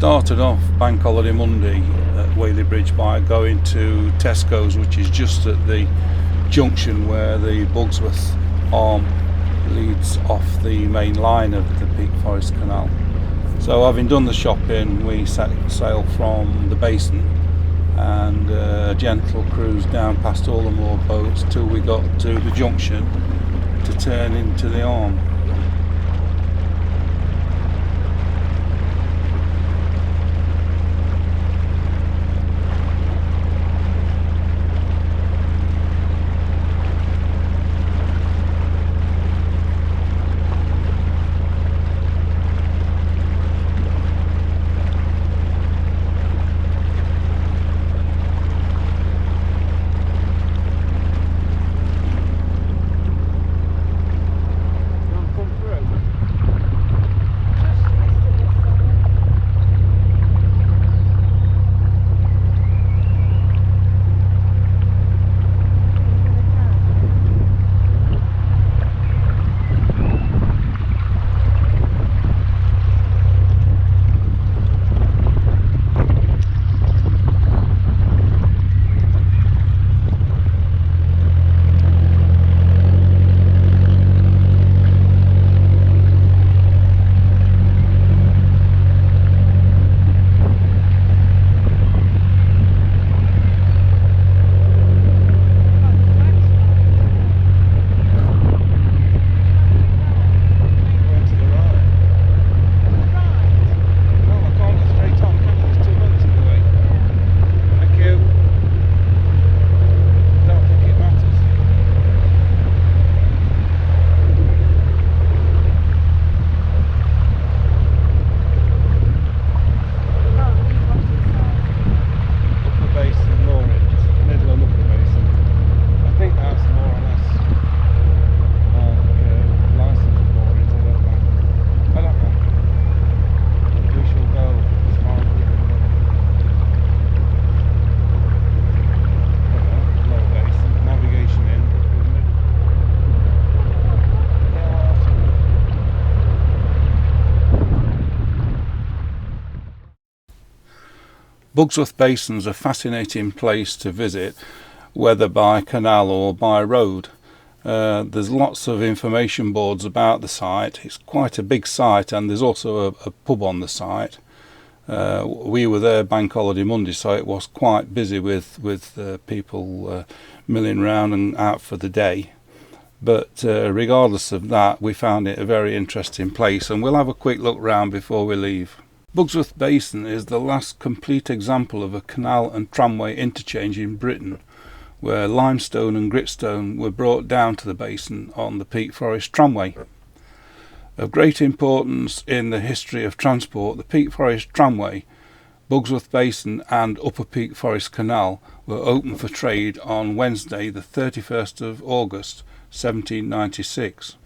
started off Bank Holiday Monday at Whaley Bridge by going to Tesco's, which is just at the junction where the Bugsworth arm leads off the main line of the Peak Forest Canal. So having done the shopping, we set sail from the basin and a gentle cruise down past all the more boats till we got to the junction to turn into the arm. Bugsworth Basin is a fascinating place to visit, whether by canal or by road. There's lots of information boards about the site. It's quite a big site, and there's also a pub on the site. We were there Bank Holiday Monday, so it was quite busy with people milling around and out for the day. But regardless of that, we found it a very interesting place, and we'll have a quick look round before we leave. Bugsworth Basin is the last complete example of a canal and tramway interchange in Britain, where limestone and gritstone were brought down to the basin on the Peak Forest Tramway. Of great importance in the history of transport, the Peak Forest Tramway, Bugsworth Basin and Upper Peak Forest Canal were open for trade on Wednesday the 31st of August 1796.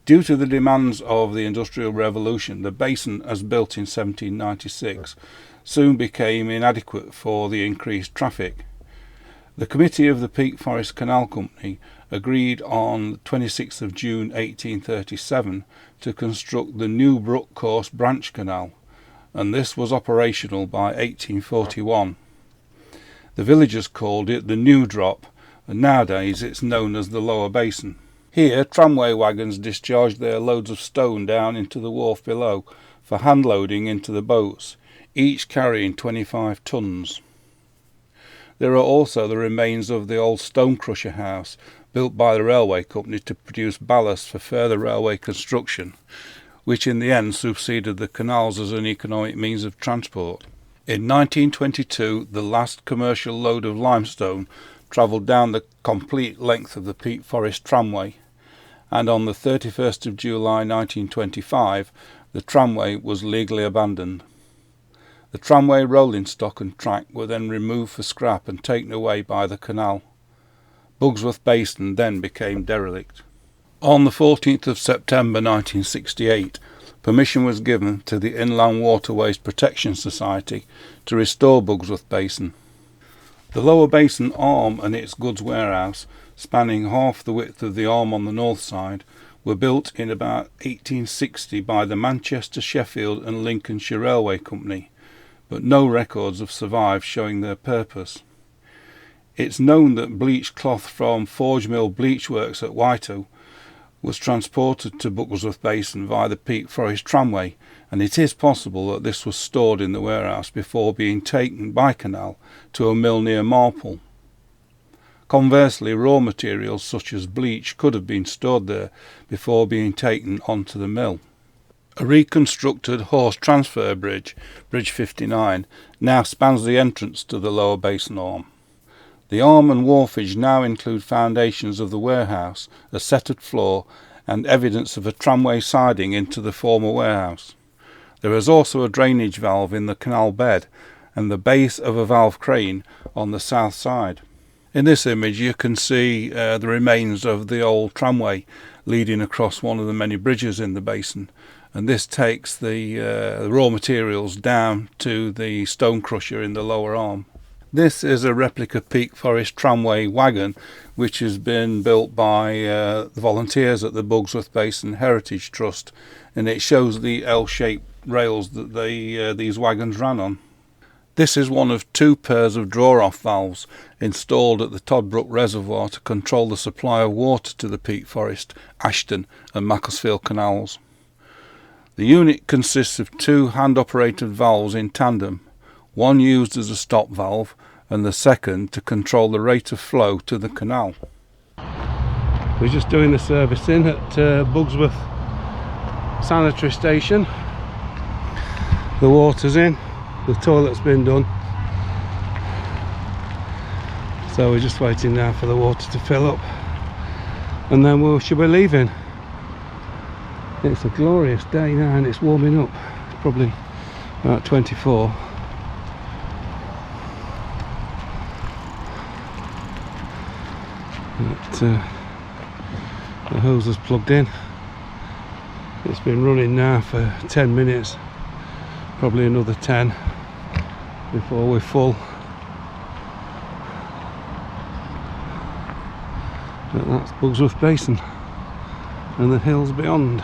Due to the demands of the Industrial Revolution, the basin, as built in 1796, soon became inadequate for the increased traffic. The committee of the Peak Forest Canal Company agreed on 26th of June 1837 to construct the New Brook Course Branch Canal, and this was operational by 1841. The villagers called it the New Drop, and nowadays it's known as the Lower Basin. Here, tramway wagons discharged their loads of stone down into the wharf below for hand loading into the boats, each carrying 25 tons. There are also the remains of the old stone crusher house, built by the railway company to produce ballast for further railway construction, which in the end superseded the canals as an economic means of transport. In 1922, the last commercial load of limestone travelled down the complete length of the Peak Forest Tramway, and on the 31st of July 1925 the tramway was legally abandoned. The tramway rolling stock and track were then removed for scrap and taken away by the canal. Bugsworth Basin then became derelict. On the 14th of September 1968, permission was given to the Inland Waterways Protection Society to restore Bugsworth Basin. The Lower Basin Arm and its goods warehouse, spanning half the width of the arm on the north side, were built in about 1860 by the Manchester, Sheffield and Lincolnshire Railway Company but no records have survived showing their purpose. It's known that bleached cloth from Forge Mill Bleach Works at Whitehall was transported to Bugsworth Basin via the Peak Forest tramway, and it is possible that this was stored in the warehouse before being taken by Canal to a mill near Marple. Conversely, raw materials such as bleach could have been stored there before being taken onto the mill. A reconstructed horse transfer bridge, Bridge 59, now spans the entrance to the lower basin arm. The arm and wharfage now include foundations of the warehouse, a settered floor, and evidence of a tramway siding into the former warehouse. There is also a drainage valve in the canal bed and the base of a valve crane on the south side. In this image you can see the remains of the old tramway leading across one of the many bridges in the basin, and this takes the raw materials down to the stone crusher in the lower arm. This is a replica Peak Forest tramway wagon which has been built by the volunteers at the Bugsworth Basin Heritage Trust, and it shows the L-shaped rails that these wagons ran on. This is one of two pairs of draw-off valves installed at the Todbrook Reservoir to control the supply of water to the Peak Forest, Ashton and Macclesfield canals. The unit consists of two hand-operated valves in tandem, one used as a stop valve and the second to control the rate of flow to the canal. We're just doing the servicing at Bugsworth Sanitary Station. The water's in. The toilet's been done, so we're just waiting now for the water to fill up, and then we should be leaving. It's a glorious day now and it's warming up. It's probably about 24. But, the hose is plugged in. It's been running now for 10 minutes, probably another 10 before we're full. But that's Bugsworth Basin and the hills beyond.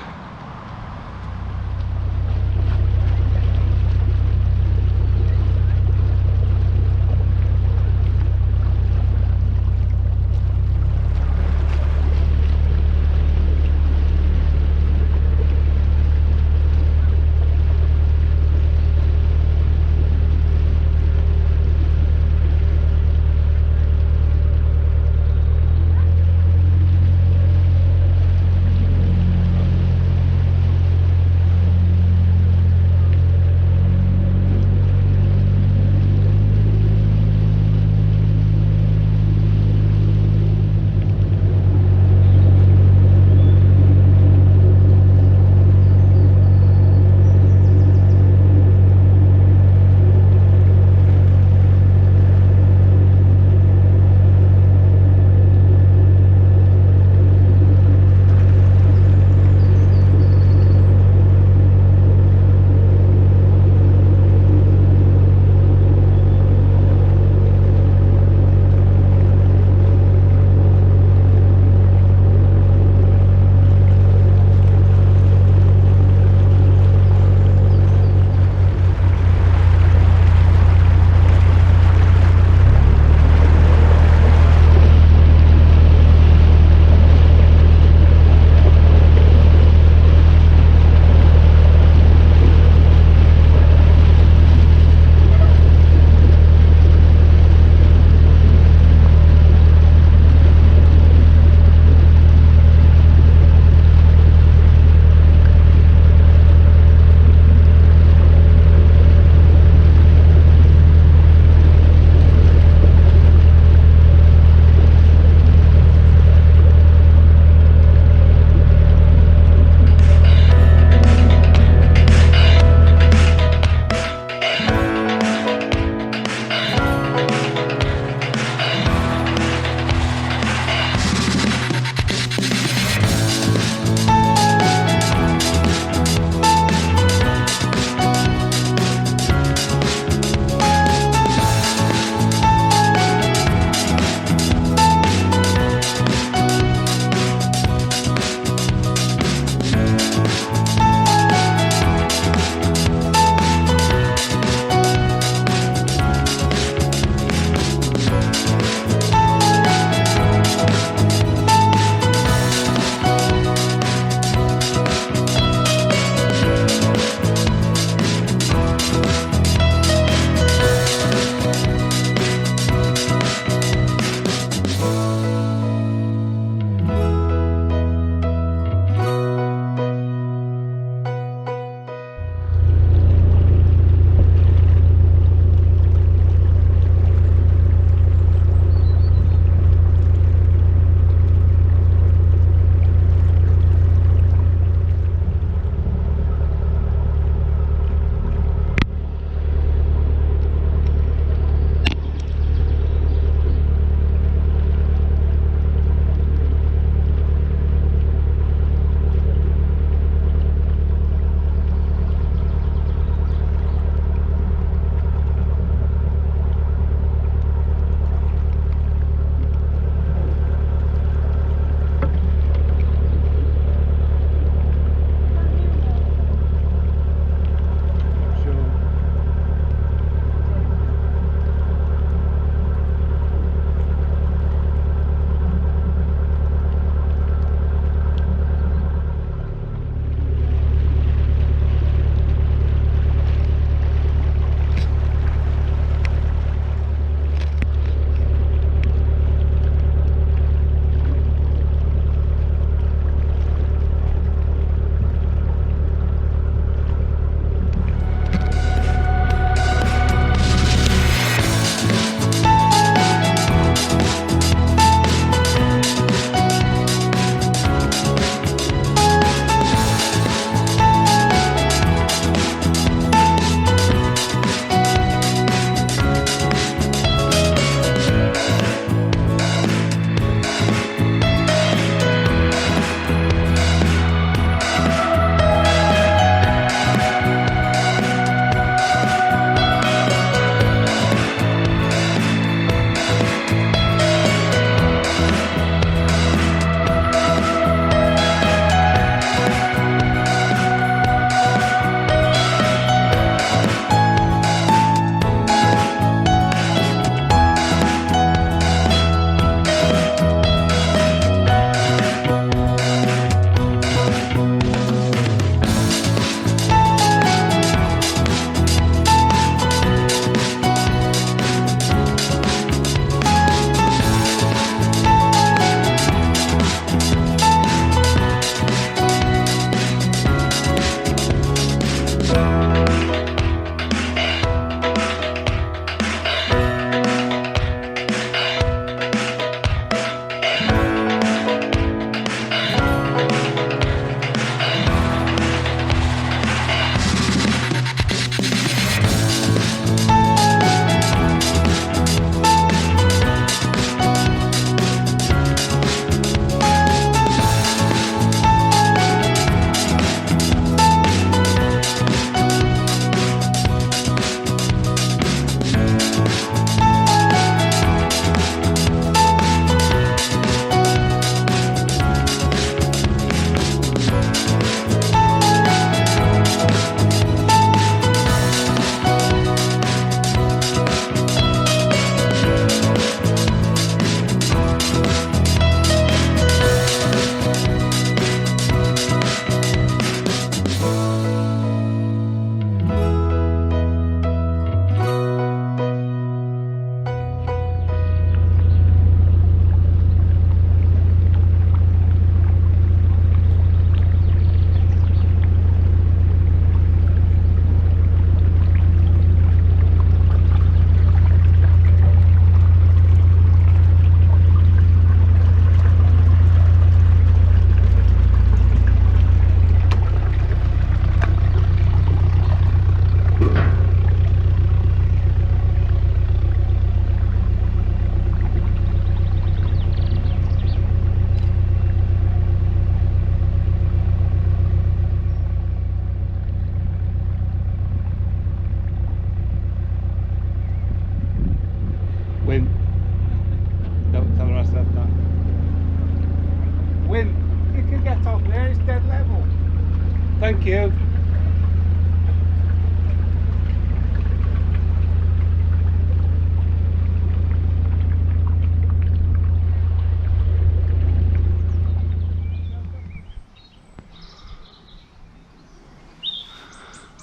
Thank you.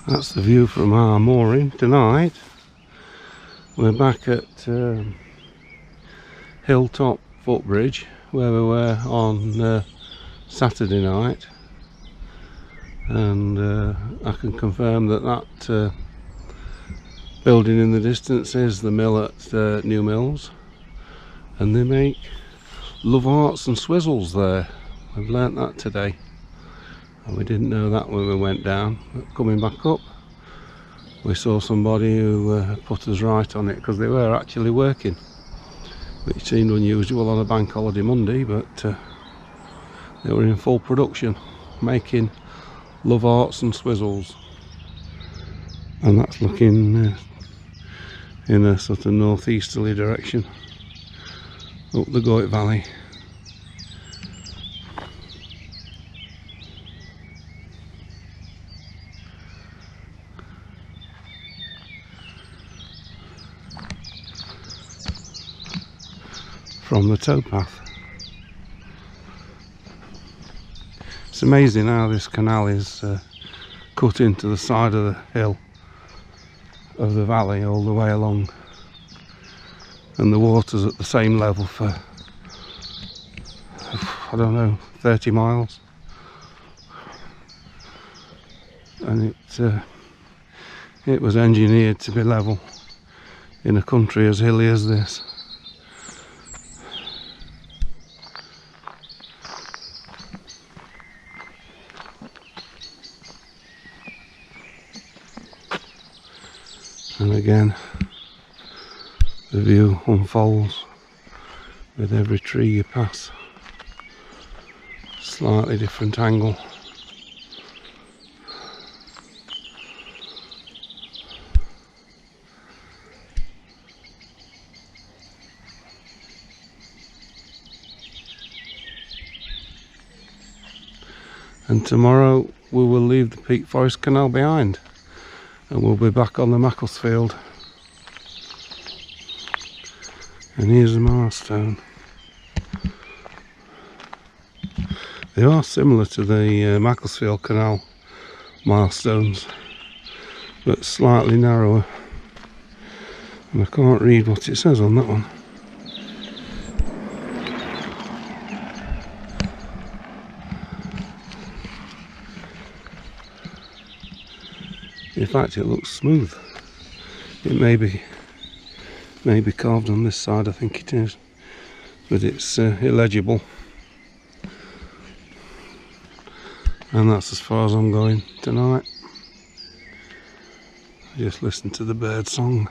That's the view from our mooring tonight. We're back at Hilltop Footbridge where we were on Saturday night, and I can confirm that that building in the distance is the mill at New Mills, and they make love hearts and swizzles there. I've learnt that today. And we didn't know that when we went down. But coming back up, we saw somebody who put us right on it, because they were actually working, which seemed unusual on a bank holiday Monday, but they were in full production making love hearts and swizzles. And that's looking in a sort of northeasterly direction up the Goit Valley. From the towpath. It's amazing how this canal is cut into the side of the hill of the valley all the way along, and the water's at the same level for, I don't know, 30 miles, and it was engineered to be level in a country as hilly as this. And again, the view unfolds with every tree you pass. Slightly different angle. And tomorrow we will leave the Peak Forest Canal behind, and we'll be back on the Macclesfield. And here's a milestone. They are similar to the Macclesfield Canal milestones, but slightly narrower. And I can't read what it says on that one. In fact, it looks smooth. It may be carved on this side, I think it is, but it's illegible. And that's as far as I'm going tonight. Just listen to the bird song.